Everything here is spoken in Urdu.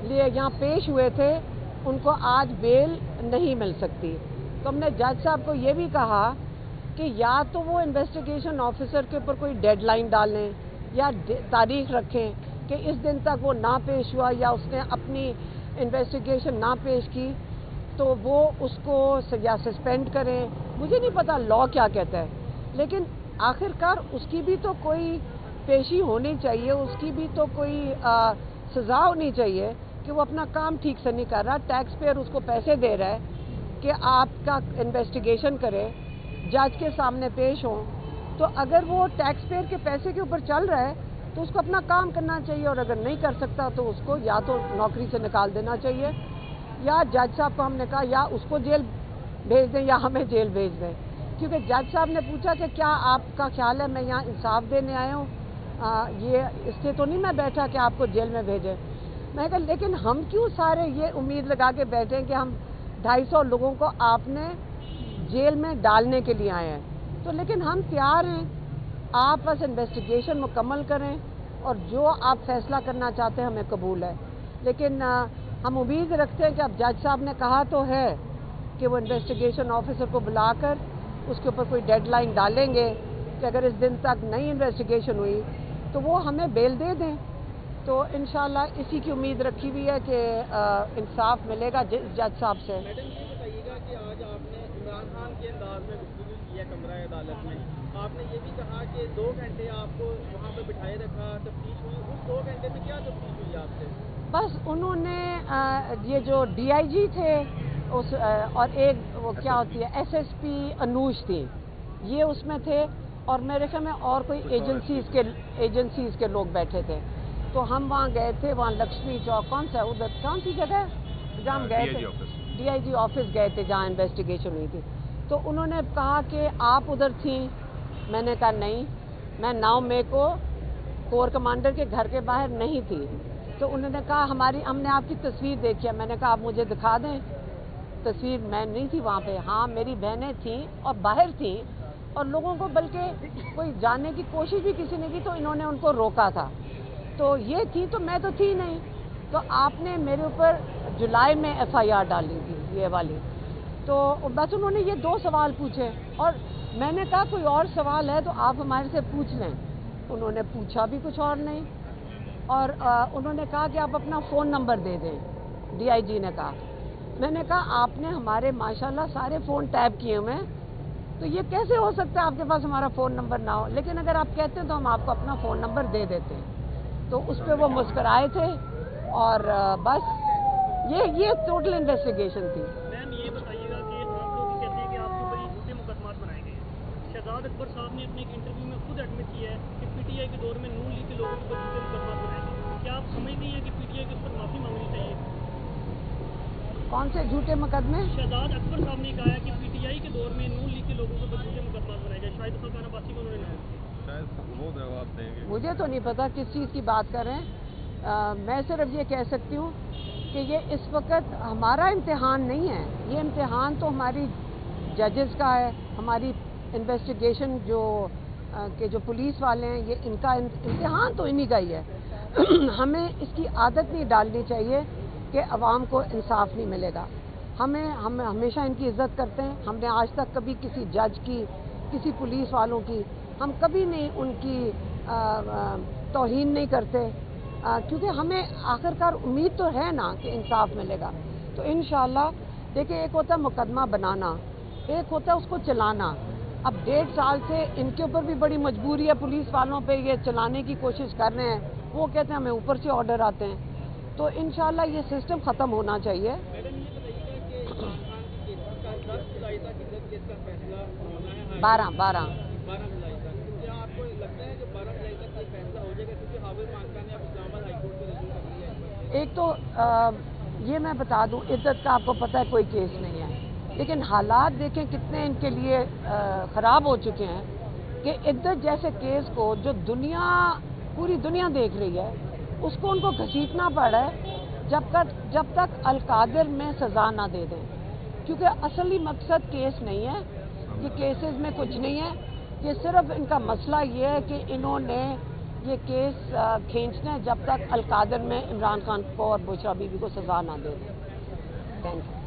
لیے یہاں پیش ہوئے تھے ان کو آج بیل نہیں مل سکتی. تو ہم نے جج صاحب کو یہ بھی کہا کہ یا تو وہ انویسٹیگیشن آفیسر کے اوپر کوئی ڈیڈ لائن ڈالیں یا تاریخ رکھیں کہ اس دن تک وہ نہ پیش ہوا یا اس نے اپنی انویسٹیگیشن نہ پیش کی تو وہ اس کو یا سسپینڈ کریں. مجھے نہیں پتا لا کیا کہتا ہے، لیکن آخر کار اس کی بھی تو کوئی پیشی ہونی چاہیے، اس کی بھی تو کوئی سزا ہونی چاہیے کہ وہ اپنا کام ٹھیک سے نہیں کر رہا. ٹیکس پیئر اس کو پیسے دے رہا ہے کہ آپ کا انویسٹیگیشن کرے، جج کے سامنے پیش ہوں. تو اگر وہ ٹیکس پیئر کے پیسے کے اوپر چل رہا ہے تو اس کو اپنا کام کرنا چاہیے، اور اگر نہیں کر سکتا تو اس کو یا تو نوکری سے نکال دینا چاہیے، یا جج صاحب کو ہم نے کہا یا اس کو جیل بھیج دیں یا ہمیں جیل بھیج دیں. کیونکہ جج صاحب نے پوچھا کہ کیا آپ کا خیال ہے میں یہاں انصاف دینے آیا ہوں، یہ اس سے تو نہیں میں بیٹھا کہ آپ کو جیل میں بھیجیں. میں کہا لیکن ہم کیوں سارے یہ امید لگا کے بیٹھے ہیں کہ ہم 250 لوگوں کو آپ نے جیل میں ڈالنے کے لیے آئے ہیں. تو لیکن ہم تیار ہیں، آپ بس انویسٹیگیشن مکمل کریں اور جو آپ فیصلہ کرنا چاہتے ہیں ہمیں قبول ہے. لیکن ہم امید رکھتے ہیں کہ اب جج صاحب نے کہا تو ہے کہ وہ انویسٹیگیشن آفیسر کو بلا کر اس کے اوپر کوئی ڈیڈ لائن ڈالیں گے کہ اگر اس دن تک نئی انویسٹیگیشن ہوئی تو وہ ہمیں بیل دے دیں. تو انشاءاللہ اسی کی امید رکھی ہوئی ہے کہ انصاف ملے گا جج صاحب سے. میڈم یہ بتائیے گا کہ آج آپ نے عمران خان کے انداز میں گفتگو کی ہے کمرہ عدالت میں، آپ نے یہ بھی کہا کہ 2 گھنٹے آپ کو وہاں پہ بٹھائے رکھا، تفتیش ہوئی. اس 2 گھنٹے میں کیا تفتیش ہوئی آپ سے؟ بس انہوں نے یہ جو ڈی آئی جی تھے اس اور ایک وہ کیا ہوتی ہے ایس ایس پی انوش تھی، یہ اس میں تھے، اور میرے خیال میں اور کوئی ایجنسیز کے لوگ بیٹھے تھے. تو ہم وہاں گئے تھے، وہاں لکشمی چوک کون سا ادھر کون سی جگہ ہے جہاں ہم گئے تھے، ڈی آئی جی آفس گئے تھے جہاں انویسٹیگیشن ہوئی تھی. تو انہوں نے کہا کہ آپ ادھر تھیں. میں نے کہا نہیں، میں 9 مئی کو کور کمانڈر کے گھر کے باہر نہیں تھی. تو انہوں نے کہا ہم نے آپ کی تصویر دیکھی ہے. میں نے کہا آپ مجھے دکھا دیں تصویر. میں نہیں تھی وہاں پہ. ہاں میری بہنیں تھیں اور باہر تھیں، اور لوگوں کو بلکہ کوئی جاننے کی کوشش بھی کسی نے کی تو انہوں نے ان کو روکا تھا. تو یہ تھی تو میں تو تھی نہیں. تو آپ نے میرے اوپر جولائی میں ایف آئی آر ڈالی تھی یہ والی. تو بس انہوں نے یہ 2 سوال پوچھے، اور میں نے کہا کوئی اور سوال ہے تو آپ ہمارے سے پوچھ لیں. انہوں نے پوچھا بھی کچھ اور نہیں، اور انہوں نے کہا کہ آپ اپنا فون نمبر دے دیں. ڈی آئی جی نے کہا. میں نے کہا آپ نے ہمارے ماشاءاللہ سارے فون ٹیپ کیے ہوئے ہیں، تو یہ کیسے ہو سکتا ہے آپ کے پاس ہمارا فون نمبر نہ ہو، لیکن اگر آپ کہتے ہیں تو ہم آپ کو اپنا فون نمبر دے دیتے ہیں. تو اس پہ وہ مسکرائے تھے، اور بس یہ ٹوٹل انویسٹیگیشن تھی. میم یہ بتائیے گا کہ آپ لوگ کہتے ہیں کہ آپ کے اوپر جھوٹے مقدمات بنائے گئے ہیں. شہزاد اکبر صاحب نے اپنے ایک انٹرویو میں خود ایڈمٹ کیا ہے کہ پی ٹی آئی کے دور میں نون لیگ کے لوگوں کے اوپر جھوٹے مقدمات بنائے گئے. کیا آپ سمجھتے ہیں کہ پی ٹی آئی کے اس پر معافی مانگنی چاہیے؟ کون سے جھوٹے مقدمے؟ شہزاد اکبر صاحب نے کہا ہے کہ پی ٹی آئی کے دور میں نون لیگ کے لوگوں کے اوپر جھوٹے مقدمات بنائے گئے. شاہد خاقان عباسی کو انہوں نے کہا. مجھے تو نہیں پتا کس چیز کی بات کر رہے ہیں. میں صرف یہ کہہ سکتی ہوں کہ یہ اس وقت ہمارا امتحان نہیں ہے. یہ امتحان تو ہماری ججز کا ہے، ہماری انویسٹیگیشن جو پولیس والے ہیں، یہ ان کا امتحان تو انہی کا ہی ہے. ہمیں اس کی عادت نہیں ڈالنی چاہیے کہ عوام کو انصاف نہیں ملے گا. ہم ہمیشہ ان کی عزت کرتے ہیں. ہم نے آج تک کبھی کسی جج کی، کسی پولیس والوں کی، ہم کبھی نہیں ان کی توہین نہیں کرتے، کیونکہ ہمیں آخرکار امید تو ہے نا کہ انصاف ملے گا. تو انشاءاللہ دیکھیں، ایک ہوتا ہے مقدمہ بنانا، ایک ہوتا ہے اس کو چلانا. اب 1.5 سال سے ان کے اوپر بھی بڑی مجبوری ہے، پولیس والوں پہ یہ چلانے کی کوشش کر رہے ہیں. وہ کہتے ہیں ہمیں اوپر سے آرڈر آتے ہیں. تو انشاءاللہ یہ سسٹم ختم ہونا چاہیے. میڈم یہ بتائیے گا کہ عمران خان کی کیس کا 10 جولائی تک عدت کیس کا فیصلہ ہونا ہے. 12 جولائی تک. کیا آپ کو لگتا ہے کہ 12 جولائی تک یہ فیصلہ ہو جائے گا؟ کیونکہ حافظ مانگتا نے اب اسلام آباد ہائی کورٹ کو رجوع کر دیا ہے. ایک تو یہ میں بتا دوں، عدت کا آپ کو پتہ ہے کوئی کیس نہیں ہے، لیکن حالات دیکھیں کتنے ان کے لیے خراب ہو چکے ہیں کہ عدت جیسے کیس کو جو پوری دنیا دیکھ رہی ہے، اس کو ان کو گھسیٹنا پڑ رہا ہے جب تک القادر میں سزا نہ دے دیں. کیونکہ اصلی مقصد کیس نہیں ہے، یہ کیسز میں کچھ نہیں ہے. یہ صرف ان کا مسئلہ یہ ہے کہ انہوں نے یہ کیس کھینچنا ہے جب تک القادر میں عمران خان کو اور بشرا بیوی کو سزا نہ دے. Thank you.